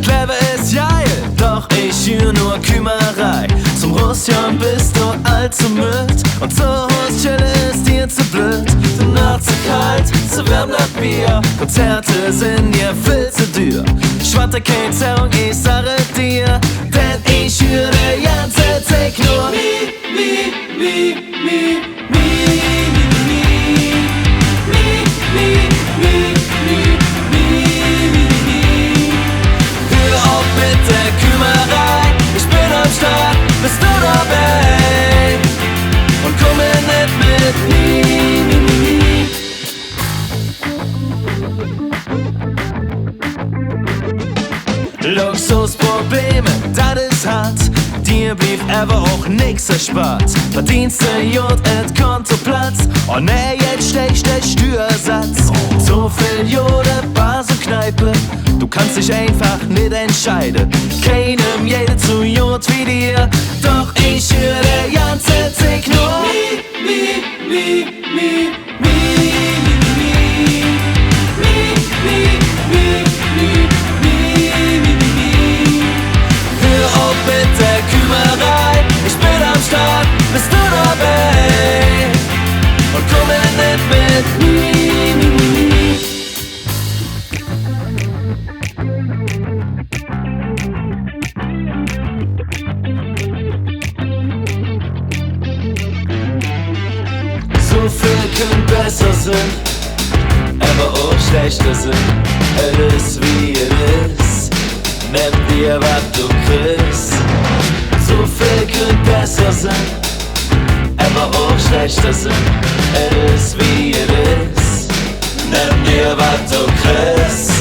Et Lääve ist jeil, doch ich hier nur Kümerei. Zum russjonn bist du allzu müd und zur Huss chille ist dir zu blöd. Du Naach zu kalt, zu wärm nach Bier. Konzerte sind dir viel zu düür. Schwad, kein, Zerrung, ich sage dir, denn ich höre janze Zick nur Mi Mimimi, Mi Mimimi, Mi Mimimi, Mi Mimimi. Hör auf mit der Kümerei, ich bin am Start, bist du dabei? Und komme nicht mit Mi Mimimi. Luxusprobleme, das ist hart. Dir blieb aber auch nix erspart. Verdienste Jod, et Konto Platz. Oh ne, jetzt stech der Stührsatz. So viel Jode, Bar so Kneipe. Du kannst dich einfach nicht entscheiden. Keinem jede zu Jod wie dir. Doch ich höre der janze Zick nur Mi, Mi, Mi, Mi, Mi, Mi, Mi, Mi, Mi, Mi, mit der Kümerei, ich bin am Start, bist du dabei? Und komme nicht mit Mi Mimimi. So viel könnte besser sein, aber auch schlechter sein. Es ist wie es ist, nimm dir was du kriegst. So viel könnte besser sein, aber auch schlechter sein. Es ist wie es ist, nimm dir was du kriegst.